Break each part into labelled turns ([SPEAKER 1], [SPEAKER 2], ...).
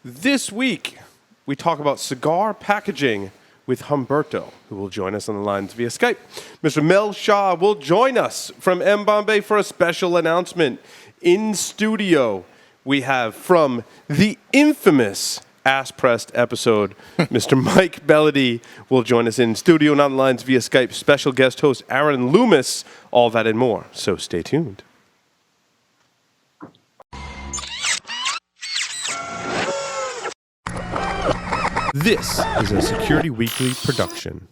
[SPEAKER 1] This week, we talk about cigar packaging with Humberto, who will join us on the lines via Skype. Mr. Mel Shah will join us from M. Bombay for a special announcement. In studio, we have from the infamous Ass-Pressed episode, Mr. Mike Bellady will join us in studio and on the lines via Skype. Special guest host Aaron Loomis, all that and more. So stay tuned. This is a Security Weekly production.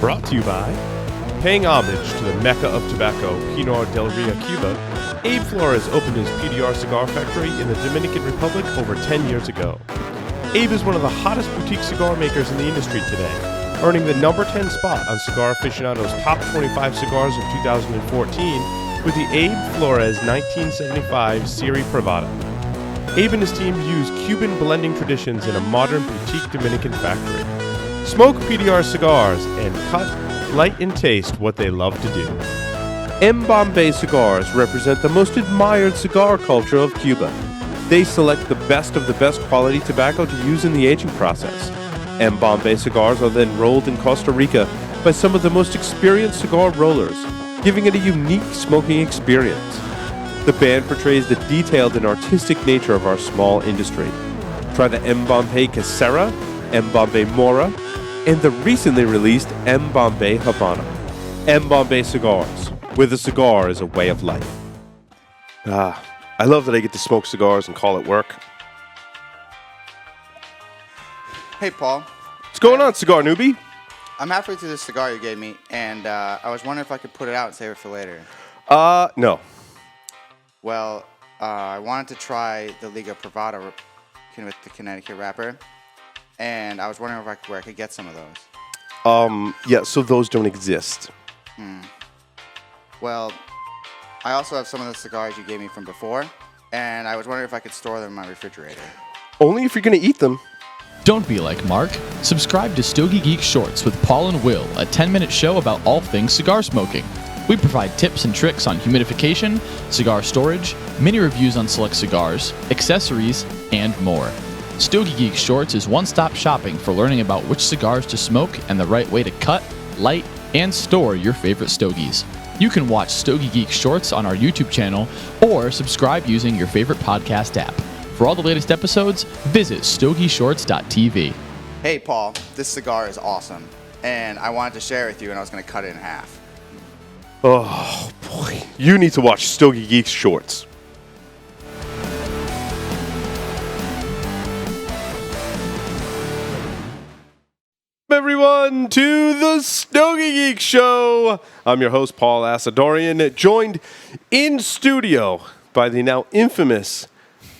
[SPEAKER 1] Brought to you by paying homage to the Mecca of tobacco, Pinar del Rio, Cuba. Abe Flores opened his PDR cigar factory in the Dominican Republic over 10 years ago. Abe is one of the hottest boutique cigar makers in the industry today, earning the number 10 spot on Cigar Aficionado's top 25 cigars of 2014 with the Abe Flores 1975 Serie Privada. Abe and his team use Cuban blending traditions in a modern boutique Dominican factory. Smoke PDR cigars and cut, light, and taste what they love to do. M. Bombay cigars represent the most admired cigar culture of Cuba. They select the best of the best quality tobacco to use in the aging process. M. Bombay cigars are then rolled in Costa Rica by some of the most experienced cigar rollers, giving it a unique smoking experience. The band portrays the detailed and artistic nature of our small industry. Try the M. Bombay Casera, M. Bombay Mora, and the recently released M. Bombay Havana. M. Bombay cigars, where the cigar is a way of life. I love that I get to smoke cigars and call it work.
[SPEAKER 2] Hey, Paul.
[SPEAKER 1] What's going on, cigar newbie?
[SPEAKER 2] I'm halfway through this cigar you gave me, and I was wondering if I could put it out and save it for later.
[SPEAKER 1] No.
[SPEAKER 2] Well, I wanted to try the Liga Privada with the Connecticut wrapper, and I was wondering where I could get some of those.
[SPEAKER 1] Yeah, so those don't exist.
[SPEAKER 2] Well, I also have some of the cigars you gave me from before, and I was wondering if I could store them in my refrigerator.
[SPEAKER 1] Only if you're going to eat them.
[SPEAKER 3] Don't be like Mark. Subscribe to Stogie Geeks Shorts with Paul and Will, a 10-minute show about all things cigar smoking. We provide tips and tricks on humidification, cigar storage, mini reviews on select cigars, accessories, and more. Stogie Geeks Shorts is one-stop shopping for learning about which cigars to smoke and the right way to cut, light, and store your favorite stogies. You can watch Stogie Geeks Shorts on our YouTube channel or subscribe using your favorite podcast app. For all the latest episodes, visit stogieshorts.tv.
[SPEAKER 2] Hey, Paul, this cigar is awesome, and I wanted to share it with you, and I was going to cut it in half.
[SPEAKER 1] Oh, boy. You need to watch Stogie Geeks Shorts. Everyone to the Stogie Geek Show. I'm your host, Paul Asadorian, joined in studio by the now infamous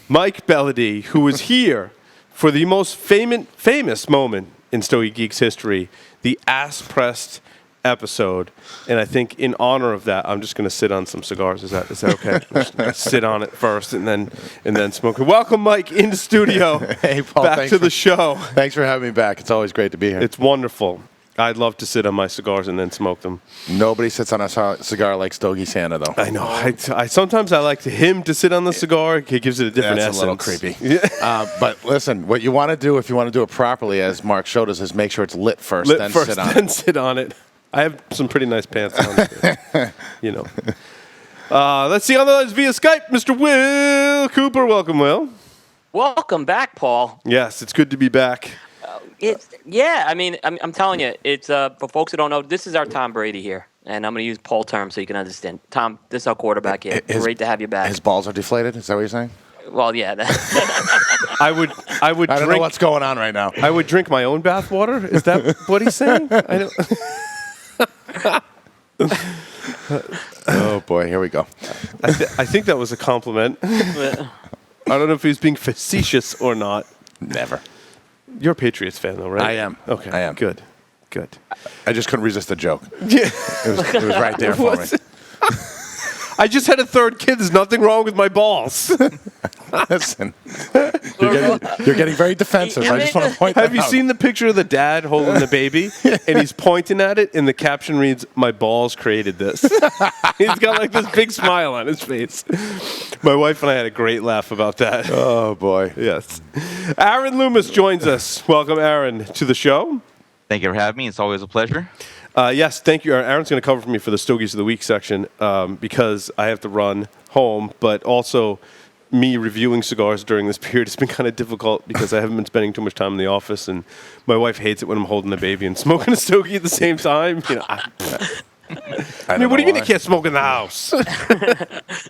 [SPEAKER 1] Mike Bellady, who is here for the most famous moment in Stogie Geeks history, the Ass-Pressed episode. And I think in honor of that, I'm just going to sit on some cigars. Is that okay? I'm just going to sit on it first and then smoke it. Welcome, Mike, into studio.
[SPEAKER 4] Hey, Paul.
[SPEAKER 1] Back to the show.
[SPEAKER 4] Thanks for having me back. It's always great to be here.
[SPEAKER 1] It's wonderful. I'd love to sit on my cigars and then smoke them.
[SPEAKER 4] Nobody sits on a cigar like Stogie Santa, though.
[SPEAKER 1] I know. I sometimes I like him to sit on the cigar. It gives it a different essence.
[SPEAKER 4] That's a little creepy. Yeah. But listen, what you want to do if you want to do it properly, as Mark showed us, is make sure it's lit first, then sit on it.
[SPEAKER 1] Sit on it. I have some pretty nice pants on. You know. Let's see on the lines via Skype, Mr. Will Cooper. Welcome, Will.
[SPEAKER 5] Welcome back, Paul.
[SPEAKER 1] Yes, it's good to be back.
[SPEAKER 5] I'm telling you, it's for folks who don't know, this is our Tom Brady here, and I'm going to use Paul terms so you can understand. Tom, this is our quarterback here. Great to have you back.
[SPEAKER 4] His balls are deflated. Is that what you're saying?
[SPEAKER 5] Well, yeah.
[SPEAKER 1] I would.
[SPEAKER 4] I don't know what's going on right now.
[SPEAKER 1] I would drink my own bath water. Is that what he's saying? I don't.
[SPEAKER 4] Oh, boy. Here we go.
[SPEAKER 1] I think that was a compliment. I don't know if he was being facetious or not.
[SPEAKER 4] Never.
[SPEAKER 1] You're a Patriots fan, though, right?
[SPEAKER 4] I am.
[SPEAKER 1] Okay.
[SPEAKER 4] I am.
[SPEAKER 1] Good.
[SPEAKER 4] I just couldn't resist the joke.
[SPEAKER 1] Yeah.
[SPEAKER 4] It was right there for me.
[SPEAKER 1] I just had a third kid. There's nothing wrong with my balls.
[SPEAKER 4] Listen, you're getting very defensive. I just want to point that out.
[SPEAKER 1] Have you seen the picture of the dad holding the baby? And he's pointing at it, and the caption reads, "My balls created this." He's got like this big smile on his face. My wife and I had a great laugh about that.
[SPEAKER 4] Oh, boy.
[SPEAKER 1] Yes. Aaron Loomis joins us. Welcome, Aaron, to the show.
[SPEAKER 6] Thank you for having me. It's always a pleasure.
[SPEAKER 1] Yes, thank you, Aaron. Aaron's going to cover for me for the Stogies of the Week section because I have to run home, but also me reviewing cigars during this period has been kind of difficult because I haven't been spending too much time in the office, and my wife hates it when I'm holding the baby and smoking a Stogie at the same time. You know, I mean, what do you mean you can't smoke in the house?
[SPEAKER 5] A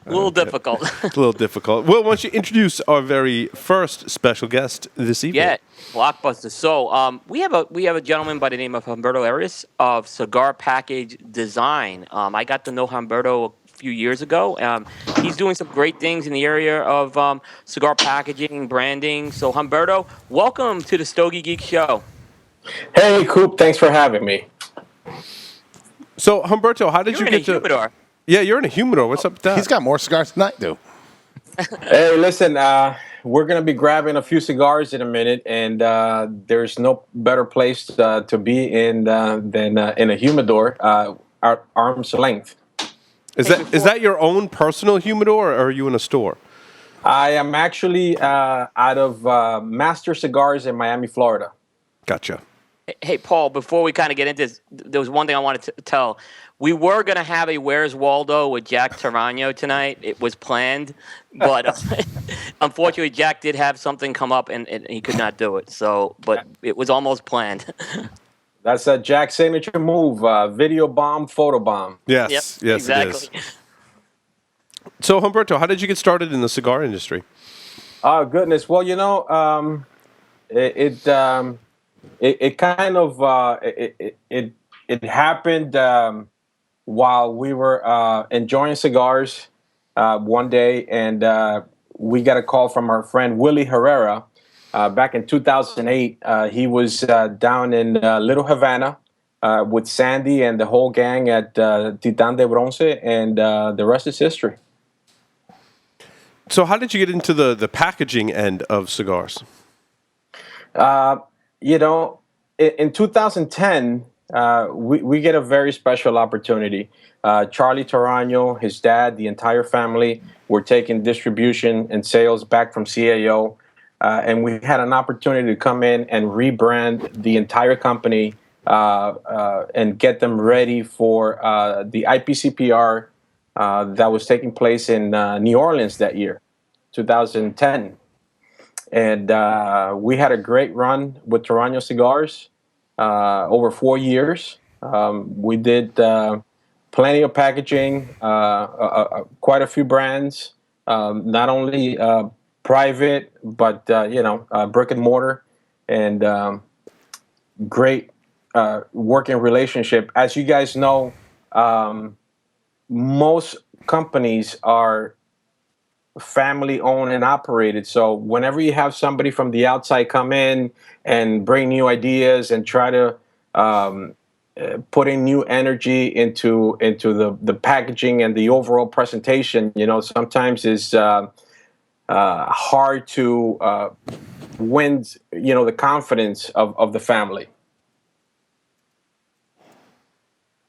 [SPEAKER 5] little difficult.
[SPEAKER 1] A little difficult. Well, why don't you introduce our very first special guest this evening?
[SPEAKER 5] Yeah, blockbuster. So we have a gentleman by the name of Humberto Arias of Cigar Package Design. I got to know Humberto a few years ago. He's doing some great things in the area of cigar packaging, branding. So Humberto, welcome to the Stogie Geeks show.
[SPEAKER 7] Hey, Coop. Thanks for having me.
[SPEAKER 1] So, Humberto, how did
[SPEAKER 5] You're
[SPEAKER 1] you
[SPEAKER 5] in
[SPEAKER 1] get
[SPEAKER 5] a
[SPEAKER 1] to...
[SPEAKER 5] humidor.
[SPEAKER 1] Yeah, you're in a humidor. What's up with that?
[SPEAKER 4] He's got more cigars than I do.
[SPEAKER 7] Hey, listen, we're going to be grabbing a few cigars in a minute, and there's no better place to be in than in a humidor at arm's length.
[SPEAKER 1] Is that your own personal humidor, or are you in a store?
[SPEAKER 7] I am actually out of Master Cigars in Miami, Florida.
[SPEAKER 1] Gotcha.
[SPEAKER 5] Hey, Paul, before we kind of get into this, there was one thing I wanted to tell. We were going to have a Where's Waldo with Jack Tarano tonight. It was planned, but unfortunately, Jack did have something come up, and he could not do it. So, but it was almost planned.
[SPEAKER 7] That's a Jack signature move, video bomb, photo bomb.
[SPEAKER 1] Yes,
[SPEAKER 5] Yep,
[SPEAKER 1] yes,
[SPEAKER 5] exactly.
[SPEAKER 1] it is. So, Humberto, how did you get started in the cigar industry?
[SPEAKER 7] Oh, goodness. Well, you know, it kind of it happened while we were enjoying cigars one day, and we got a call from our friend Willie Herrera back in 2008. He was down in Little Havana with Sandy and the whole gang at Titan de Bronce, and the rest is history.
[SPEAKER 1] So, how did you get into the packaging end of cigars?
[SPEAKER 7] You know, in 2010, we get a very special opportunity. Charlie Tarano, his dad, the entire family were taking distribution and sales back from CAO. And we had an opportunity to come in and rebrand the entire company and get them ready for the IPCPR that was taking place in New Orleans that year, 2010. And we had a great run with Tarano Cigars over 4 years. We did plenty of packaging, quite a few brands, not only private, but, brick and mortar, and great working relationship. As you guys know, most companies are family owned and operated. So whenever you have somebody from the outside come in and bring new ideas and try to put in new energy into the packaging and the overall presentation, sometimes is hard to win, the confidence of the family.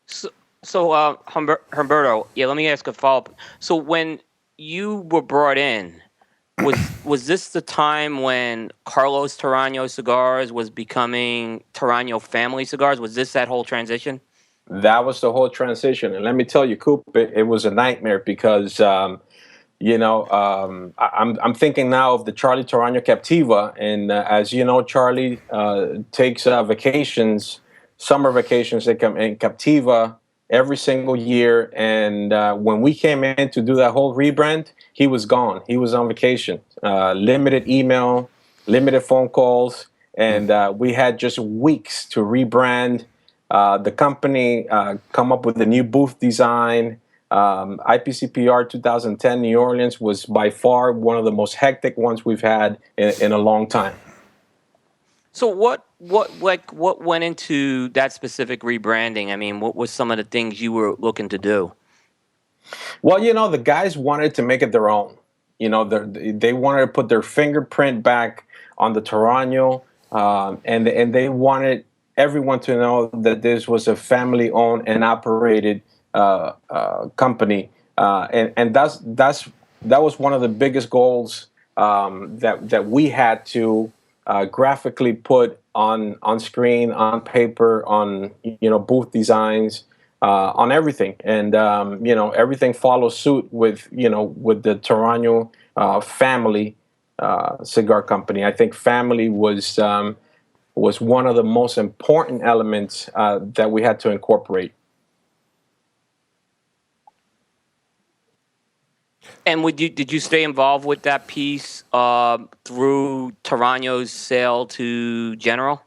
[SPEAKER 5] So Humberto, let me ask a follow-up. So when you were brought in, was this the time when Carlos Tarano Cigars was becoming Tarano Family Cigars? Was this that whole transition?
[SPEAKER 7] That was the whole transition. And let me tell you, Coop, it was a nightmare because, I'm thinking now of the Charlie Tarano Captiva. And as you know, Charlie takes vacations, summer vacations in Captiva every single year. And when we came in to do that whole rebrand, he was gone. He was on vacation. Limited email, limited phone calls, and we had just weeks to rebrand the company, come up with a new booth design. IPCPR 2010 New Orleans was by far one of the most hectic ones we've had in a long time.
[SPEAKER 5] So what went into that specific rebranding? I mean, what was some of the things you were looking to do?
[SPEAKER 7] Well, the guys wanted to make it their own. They wanted to put their fingerprint back on the Toraño, and they wanted everyone to know that this was a family-owned and operated company, and that was one of the biggest goals that we had to graphically put on screen, on paper, on booth designs, on everything, and everything follows suit with the Toraño family cigar company. I think family was one of the most important elements that we had to incorporate.
[SPEAKER 5] And did you stay involved with that piece through Toraño's sale to General?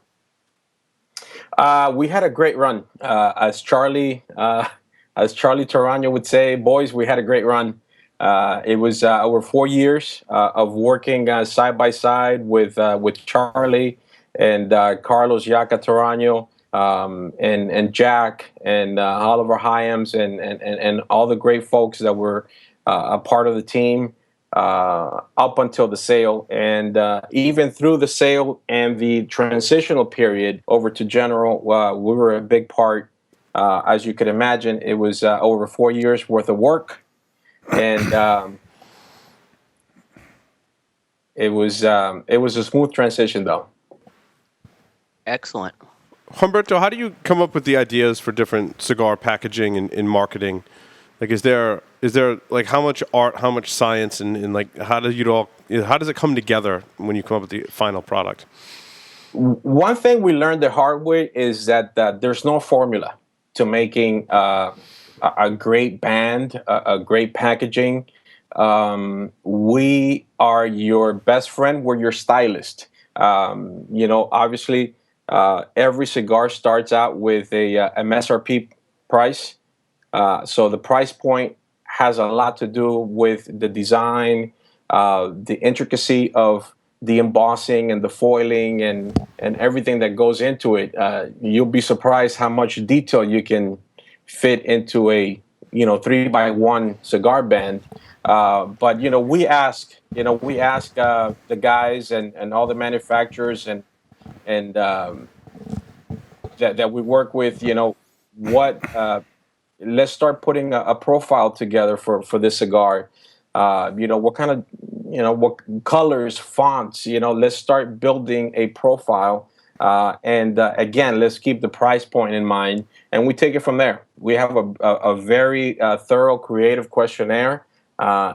[SPEAKER 7] We had a great run, as Charlie Toraño would say. Boys, we had a great run. It was over 4 years of working side by side with Charlie and Carlos Yaca Toraño, and Jack and Oliver Hyams and all the great folks that were a part of the team up until the sale, and even through the sale and the transitional period over to General, we were a big part. As you could imagine, it was over 4 years worth of work, and it was a smooth transition, though.
[SPEAKER 5] Excellent.
[SPEAKER 1] Humberto, how do you come up with the ideas for different cigar packaging and marketing? Like, is there like how much art, how much science, and like how does it come together when you come up with the final product?
[SPEAKER 7] One thing we learned the hard way is that there's no formula to making a great band, a great packaging. We are your best friend. We're your stylist. Obviously, every cigar starts out with a MSRP price. So the price point has a lot to do with the design, the intricacy of the embossing and the foiling and everything that goes into it. You'll be surprised how much detail you can fit into a 3x1 cigar band. But we ask the guys and all the manufacturers and that we work with, what. Let's start putting a profile together for this cigar. What kind of, what colors, fonts, let's start building a profile. And again, let's keep the price point in mind, and we take it from there. We have a very thorough creative questionnaire.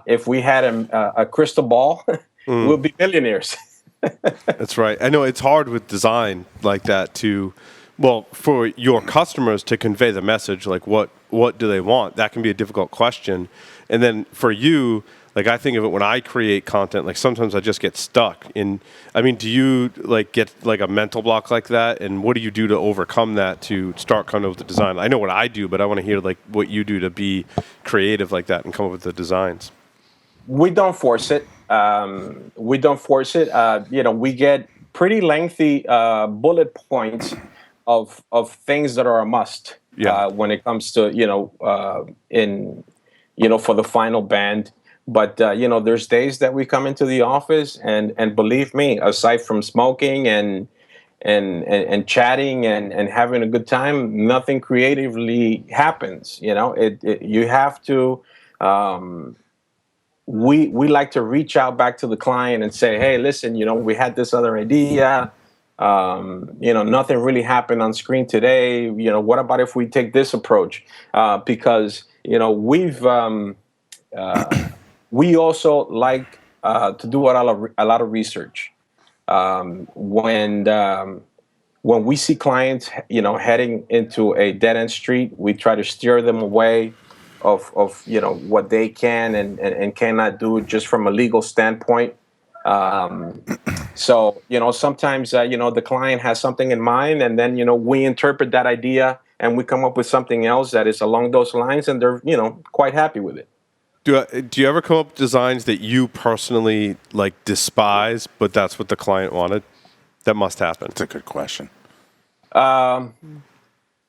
[SPEAKER 7] If we had a crystal ball, we'll be millionaires.
[SPEAKER 1] That's right. I know it's hard with design like that for your customers to convey the message, like what do they want? That can be a difficult question. And then for you, like I think of it when I create content, like sometimes I just get stuck in, do you like get like a mental block like that? And what do you do to overcome that to start coming up with the design? I know what I do, but I want to hear like what you do to be creative like that and come up with the designs.
[SPEAKER 7] We don't force it. We get pretty lengthy bullet points of things that are a must when it comes to for the final band. But there's days that we come into the office and believe me, aside from smoking and chatting and having a good time, nothing creatively happens. You have to. We like to reach out back to the client and say, hey, listen, we had this other idea. Nothing really happened on screen today. What about if we take this approach? Because we also like to do a lot of research. When we see clients, heading into a dead end street, we try to steer them away of what they can and cannot do just from a legal standpoint. So sometimes the client has something in mind, and then we interpret that idea and we come up with something else that is along those lines, and they're quite happy with it.
[SPEAKER 1] Do you ever come up with designs that you personally like despise, but that's what the client wanted? that must happen?
[SPEAKER 4] That's a good question.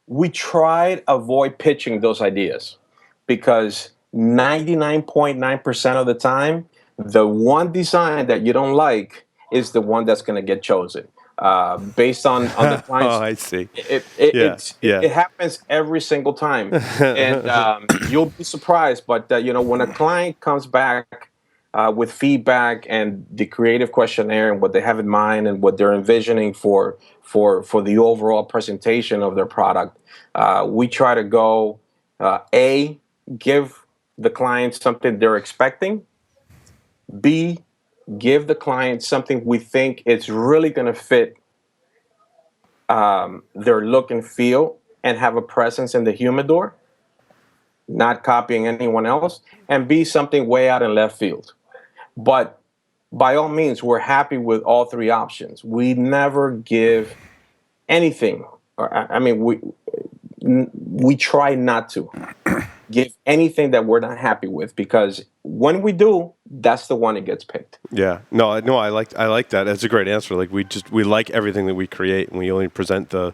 [SPEAKER 7] We tried avoid pitching those ideas because 99.9% of the time, the one design that you don't like is the one that's going to get chosen. Based on the client's,
[SPEAKER 1] Oh, I see. Yeah,
[SPEAKER 7] it happens every single time, and you'll be surprised. But when a client comes back with feedback and the creative questionnaire and what they have in mind and what they're envisioning for the overall presentation of their product, we try to go A, give the client something they're expecting. B, give the client something we think it's really going to fit their look and feel and have a presence in the humidor, not copying anyone else. And B, something way out in left field. But by all means, we're happy with all three options. We never give anything. I mean, we try not to give anything that we're not happy with, because when we do, that's the one that gets picked.
[SPEAKER 1] Yeah, no, I like that. That's a great answer. Like we like everything that we create, and we only present the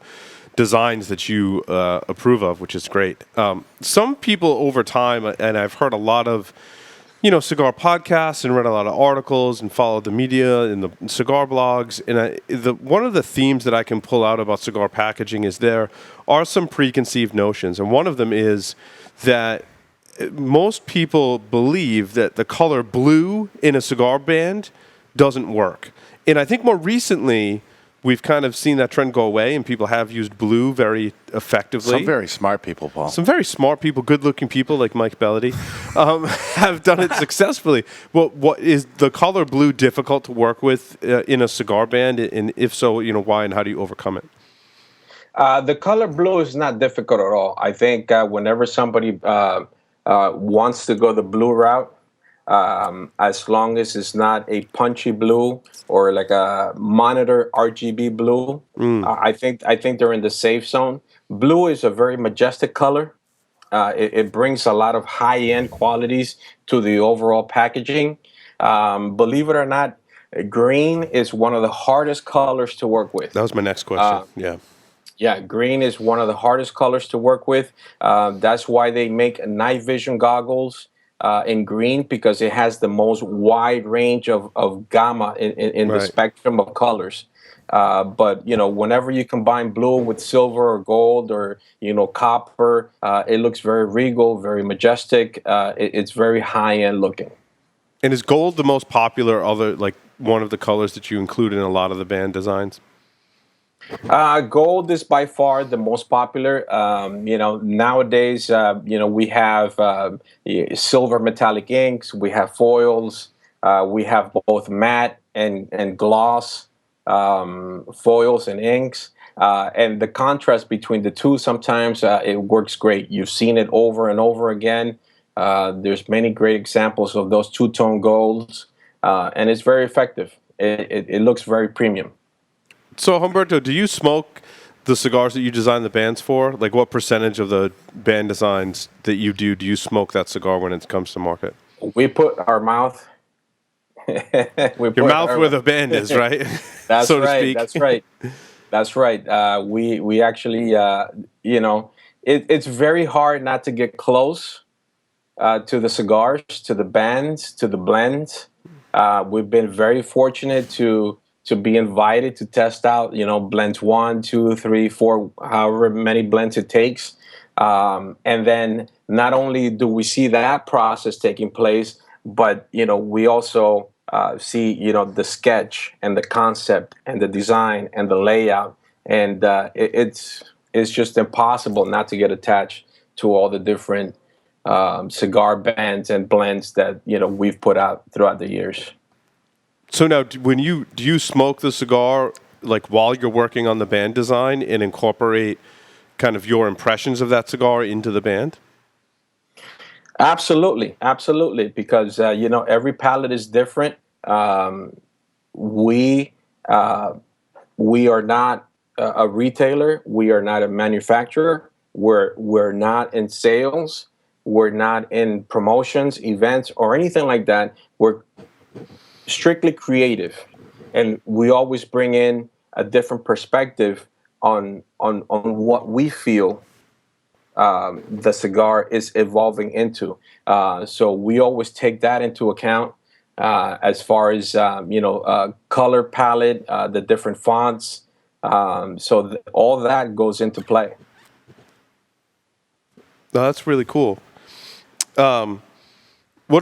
[SPEAKER 1] designs that you approve of, which is great. Some people over time, and I've heard a lot of cigar podcasts and read a lot of articles and followed the media and the cigar blogs. And one of the themes that I can pull out about cigar packaging is there are some preconceived notions. And one of them is that most people believe that the color blue in a cigar band doesn't work. And I think more recently, we've kind of seen that trend go away, and people have used blue very effectively.
[SPEAKER 4] Some very smart people, Paul.
[SPEAKER 1] Some very smart people, good-looking people like Mike Bellady, have done it successfully. Well, what is the color blue difficult to work with in a cigar band? And if so, why and how do you overcome it?
[SPEAKER 7] The color blue is not difficult at all. I think whenever somebody wants to go the blue route, as long as it's not a punchy blue or like a monitor RGB blue, I think they're in the safe zone. Blue is a very majestic color. It brings a lot of high-end qualities to the overall packaging. Believe it or not, green is one of the hardest colors to work with.
[SPEAKER 1] That was my next question.
[SPEAKER 7] Yeah, green is one of the hardest colors to work with. That's why they make night vision goggles in green, because it has the most wide range of gamma in the spectrum of colors. But whenever you combine blue with silver or gold or copper, it looks very regal, very majestic. It's very high-end looking.
[SPEAKER 1] And is gold the most popular, one of the colors that you include in a lot of the band designs?
[SPEAKER 7] Gold is by far the most popular. Nowadays, we have silver metallic inks, we have foils, we have both matte and gloss foils and inks. And the contrast between the two, sometimes it works great. You've seen it over and over again. There's many great examples of those two-tone golds, and it's very effective. It looks very premium.
[SPEAKER 1] So, Humberto, do you smoke the cigars that you design the bands for? Like, what percentage of the band designs that you do you smoke that cigar when it comes to market?
[SPEAKER 7] We put our mouth...
[SPEAKER 1] Your mouth where the band is, right?
[SPEAKER 7] That's
[SPEAKER 1] so
[SPEAKER 7] right.
[SPEAKER 1] To speak.
[SPEAKER 7] That's right. That's right. We actually, it's very hard not to get close to the cigars, to the bands, to the blends. We've been very fortunate to be invited to test out, blends 1, 2, 3, 4, however many blends it takes. And then not only do we see that process taking place, but, we also see, the sketch and the concept and the design and the layout. And it's just impossible not to get attached to all the different cigar bands and blends that, we've put out throughout the years.
[SPEAKER 1] So now, do you smoke the cigar like while you're working on the band design and incorporate kind of your impressions of that cigar into the band?
[SPEAKER 7] Absolutely, because every palate is different. We are not a retailer. We are not a manufacturer. We're not in sales. We're not in promotions, events, or anything like that. We're strictly creative, and we always bring in a different perspective on what we feel the cigar is evolving into. So we always take that into account as far as color palette, the different fonts. All that goes into play.
[SPEAKER 1] No, that's really cool. What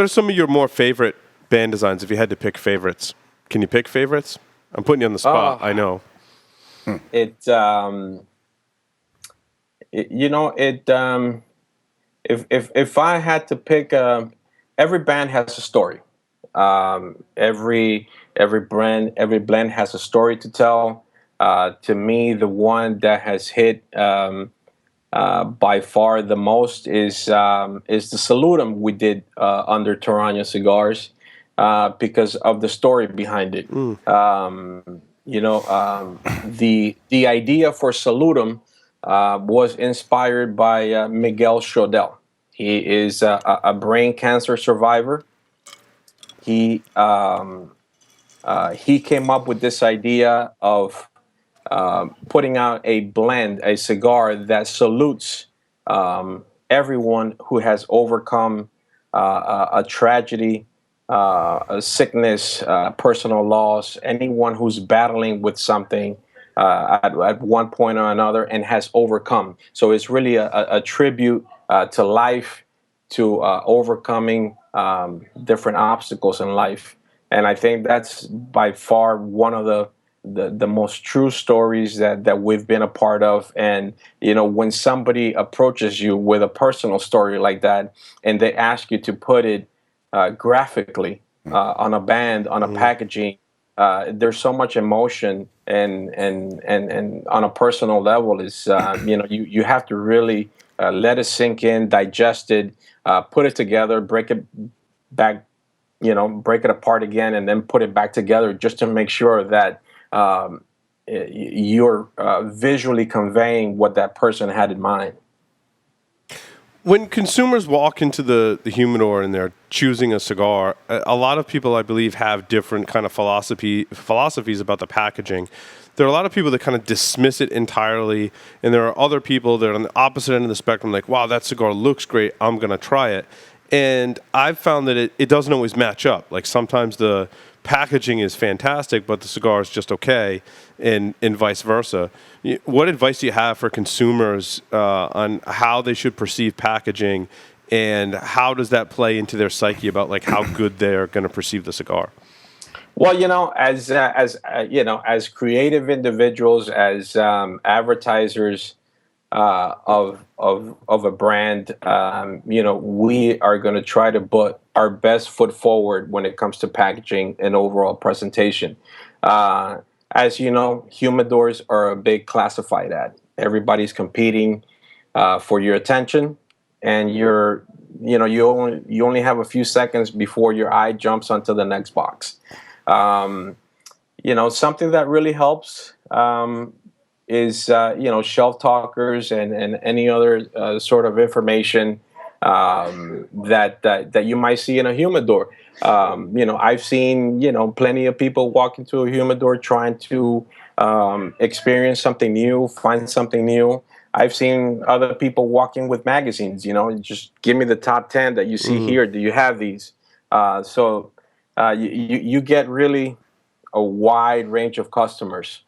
[SPEAKER 1] are some of your more favorite band designs if you had to pick favorites? Can you pick favorites? I'm putting you on the spot. I know.
[SPEAKER 7] If I had to pick, every band has a story. Every blend has a story to tell. To me, the one that has hit by far the most is the Salutum we did under Toraño Cigars, because of the story behind it. The idea for Salutum was inspired by Miguel Shodell. He is a brain cancer survivor. He came up with this idea of putting out a blend, a cigar that salutes everyone who has overcome a tragedy, a sickness, personal loss, anyone who's battling with something at one point or another and has overcome. So it's really a tribute to life, to overcoming different obstacles in life. And I think that's by far one of the most true stories that we've been a part of. And, when somebody approaches you with a personal story like that, and they ask you to put it graphically on a band, on a packaging, there's so much emotion and on a personal level is, you have to really let it sink in, digest it, put it together, break it back, break it apart again, and then put it back together just to make sure that you're visually conveying what that person had in mind.
[SPEAKER 1] When consumers walk into the humidor and they're choosing a cigar, a lot of people, I believe, have different kind of philosophies about the packaging. There are a lot of people that kind of dismiss it entirely, and there are other people that are on the opposite end of the spectrum, like, wow, that cigar looks great, I'm going to try it. And I've found that it doesn't always match up. Like, sometimes the packaging is fantastic, but the cigar is just okay, and vice versa. What advice do you have for consumers on how they should perceive packaging, and how does that play into their psyche about like how good they're going to perceive the cigar?
[SPEAKER 7] Well, as creative individuals, as advertisers of a brand, we are going to try to put our best foot forward when it comes to packaging and overall presentation. As you know, humidors are a big classified ad. Everybody's competing for your attention, and you only have a few seconds before your eye jumps onto the next box. Something that really helps is shelf talkers and any other sort of information that you might see in a humidor. I've seen plenty of people walk into a humidor trying to experience something new, find something new. I've seen other people walking with magazines. Just give me the top 10 that you see here. Do you have these? So you get really a wide range of customers.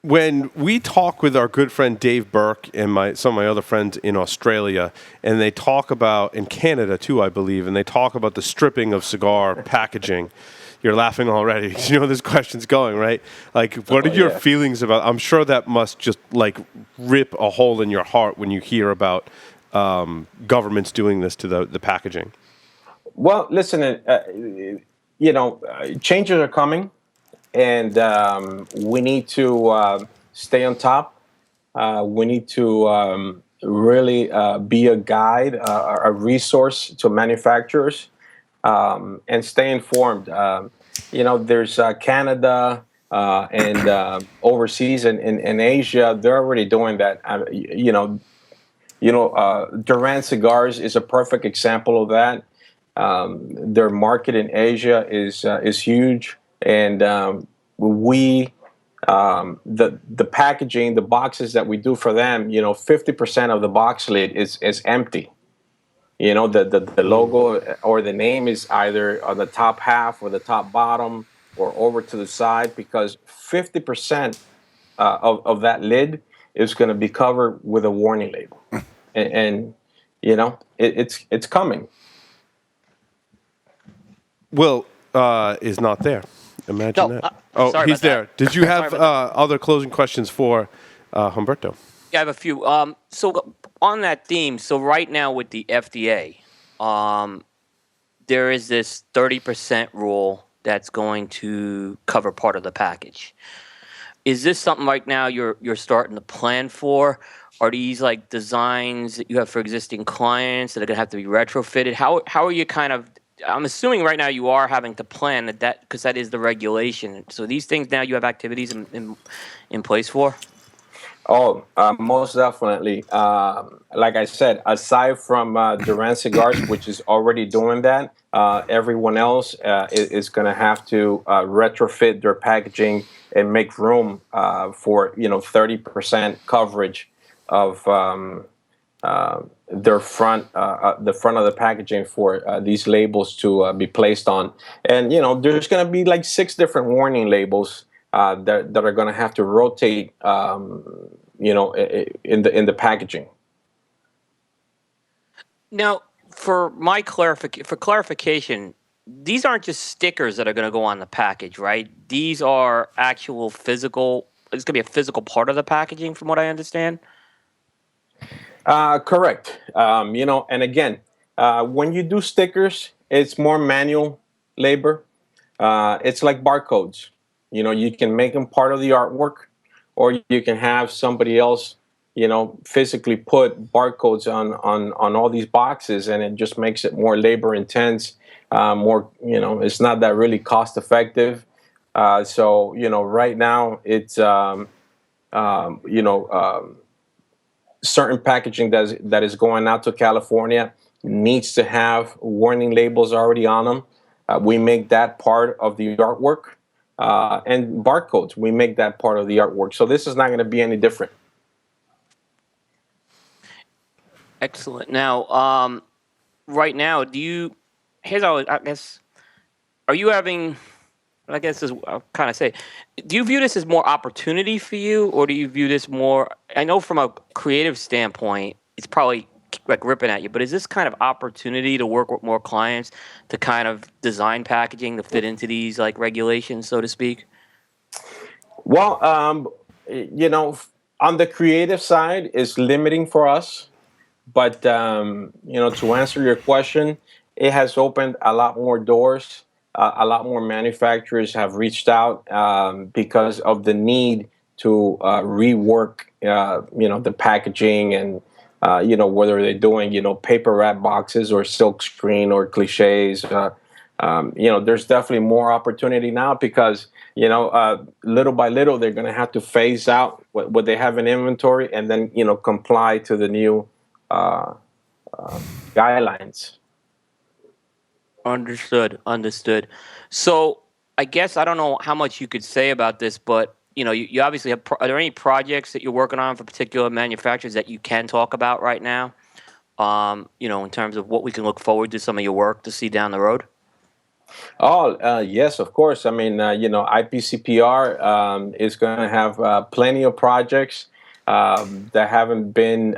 [SPEAKER 1] When we talk with our good friend Dave Burke and some of my other friends in Australia, and they talk about, in Canada too, I believe, and they talk about the stripping of cigar packaging. You're laughing already because you know this question's going, right? Like, what are your feelings about? I'm sure that must just like rip a hole in your heart when you hear about governments doing this to the packaging.
[SPEAKER 7] Well, listen, changes are coming. And we need to stay on top. We need to really be a guide, a resource to manufacturers, and stay informed. There's Canada and overseas in Asia. They're already doing that. Duran Cigars is a perfect example of that. Their market in Asia is huge, and the packaging, the boxes that we do for them, 50% of the box lid is empty. The logo or the name is either on the top half or the top bottom or over to the side, because 50% of that lid is going to be covered with a warning label, and it's coming.
[SPEAKER 1] Will is not there. Imagine
[SPEAKER 5] No,
[SPEAKER 1] that. Oh,
[SPEAKER 5] sorry
[SPEAKER 1] he's
[SPEAKER 5] about that.
[SPEAKER 1] there. Did you
[SPEAKER 5] Sorry
[SPEAKER 1] have
[SPEAKER 5] about
[SPEAKER 1] other closing questions for Humberto?
[SPEAKER 5] Yeah, I have a few. So on that theme, so right now with the FDA, there is this 30% rule that's going to cover part of the package. Is this something right now you're starting to plan for? Are these like designs that you have for existing clients that are going to have to be retrofitted? How are you kind of? I'm assuming right now you are having to plan that because that is the regulation. So these things now you have activities in place for.
[SPEAKER 7] Oh, most definitely. Like I said, aside from Duran Cigars, which is already doing that, everyone else is going to have to retrofit their packaging and make room for 30% coverage of their front, the front of the packaging for these labels to be placed on. And there's going to be like 6 different warning labels that are going to have to rotate, in the packaging.
[SPEAKER 5] Now, for clarification, these aren't just stickers that are going to go on the package, right? These are actual physical. It's going to be a physical part of the packaging, from what I understand.
[SPEAKER 7] Correct. And again, when you do stickers, it's more manual labor. It's like barcodes. You can make them part of the artwork, or you can have somebody else, physically put barcodes on all these boxes, and it just makes it more labor intense. More, it's not that really cost effective. So, right now it's, certain packaging that is going out to California needs to have warning labels already on them. We make that part of the artwork, and barcodes. We make that part of the artwork. So this is not going to be any different.
[SPEAKER 5] Excellent. Now, right now, here's how I guess, are you having? I guess is I'll kind of say, do you view this as more opportunity for you, or do you view this more? I know from a creative standpoint, it's probably like ripping at you, but is this kind of opportunity to work with more clients to kind of design packaging to fit into these like regulations, so to speak?
[SPEAKER 7] Well, on the creative side, it's limiting for us. But, to answer your question, it has opened a lot more doors. A lot more manufacturers have reached out because of the need to rework, the packaging, and, whether they're doing, paper wrap boxes or silk screen or cliches. There's definitely more opportunity now because, little by little, they're going to have to phase out what they have in inventory and then, comply to the new guidelines.
[SPEAKER 5] Understood. So I guess I don't know how much you could say about this, but you obviously have. Are there any projects that you're working on for particular manufacturers that you can talk about right now? In terms of what we can look forward to, some of your work to see down the road.
[SPEAKER 7] Oh, yes, of course. I mean, IPCPR is going to have plenty of projects that haven't been,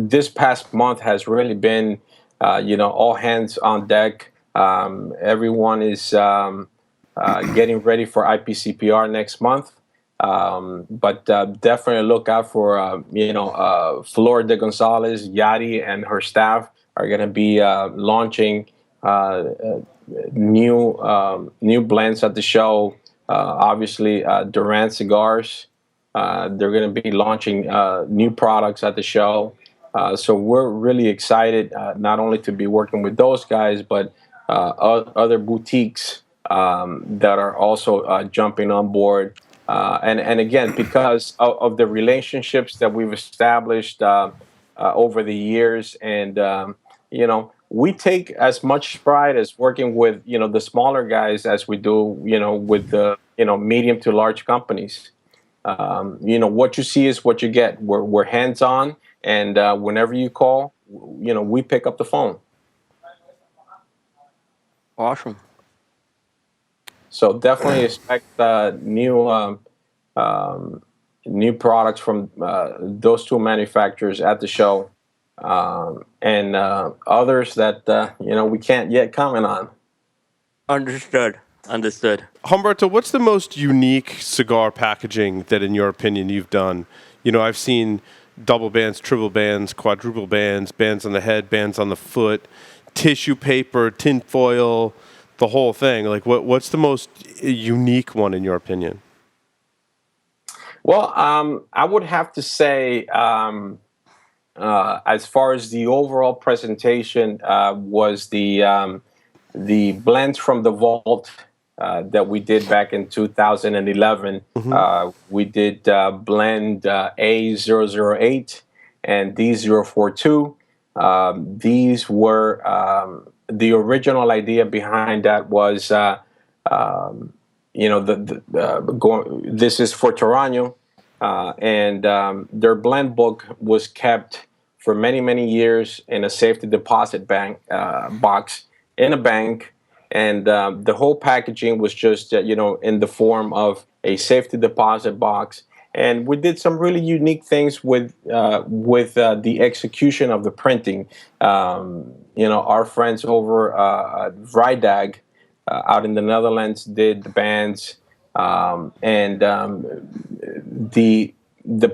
[SPEAKER 7] this past month has really been, all hands on deck. Everyone is getting ready for IPCPR next month. But definitely look out for, Flor de Gonzalez, Yadi, and her staff are going to be launching new blends at the show. Obviously, Duran Cigars. They're going to be launching new products at the show. So we're really excited not only to be working with those guys, but other boutiques that are also jumping on board. And again, because of the relationships that we've established over the years, and we take as much pride as working with the smaller guys as we do with the medium to large companies. What you see is what you get. We're hands on, and whenever you call, we pick up the phone.
[SPEAKER 5] Awesome.
[SPEAKER 7] So definitely expect new products from those two manufacturers at the show, and others that we can't yet comment on.
[SPEAKER 5] Understood.
[SPEAKER 1] Humberto, what's the most unique cigar packaging that, in your opinion, you've done? I've seen double bands, triple bands, quadruple bands, bands on the head, bands on the foot, tissue paper, tin foil, the whole thing. Like, what's the most unique one in your opinion?
[SPEAKER 7] Well, I would have to say, as far as the overall presentation, was the blends from the vault that we did back in 2011. We did blend A008 and D042. These were the original idea behind that was, this is for Toraño, and their blend book was kept for many, many years in a safety deposit bank box in a bank. And the whole packaging was just, in the form of a safety deposit box. And we did some really unique things with the execution of the printing. Our friends over at Vrijdag out in the Netherlands did the bands, and the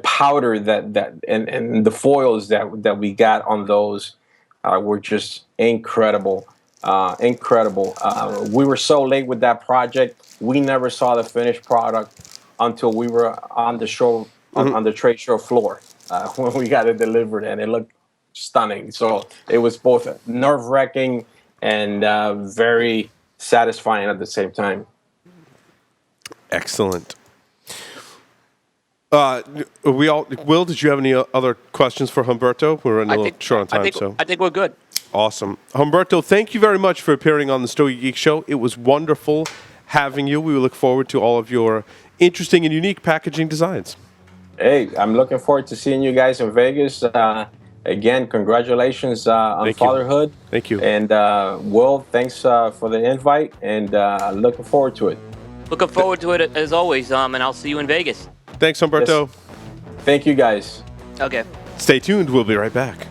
[SPEAKER 7] powder and the foils that we got on those were just incredible. We were so late with that project. We never saw the finished product until we were on the show, on the trade show floor, when we got it delivered, and it looked stunning. So it was both nerve-wracking and very satisfying at the same time.
[SPEAKER 1] Excellent. Will, did you have any other questions for Humberto? We're running a little short on time.
[SPEAKER 5] I think we're good.
[SPEAKER 1] Awesome. Humberto, thank you very much for appearing on the Stogie Geeks Show. It was wonderful having you. We look forward to all of your interesting and unique packaging designs.
[SPEAKER 7] Hey, I'm looking forward to seeing you guys in Vegas. Again, congratulations on fatherhood.
[SPEAKER 1] Thank you.
[SPEAKER 7] And Will, thanks for the invite, and looking forward to it.
[SPEAKER 5] Looking forward to it as always, and I'll see you in Vegas.
[SPEAKER 1] Thanks, Humberto.
[SPEAKER 7] Yes. Thank you, guys.
[SPEAKER 5] Okay.
[SPEAKER 1] Stay tuned. We'll be right back.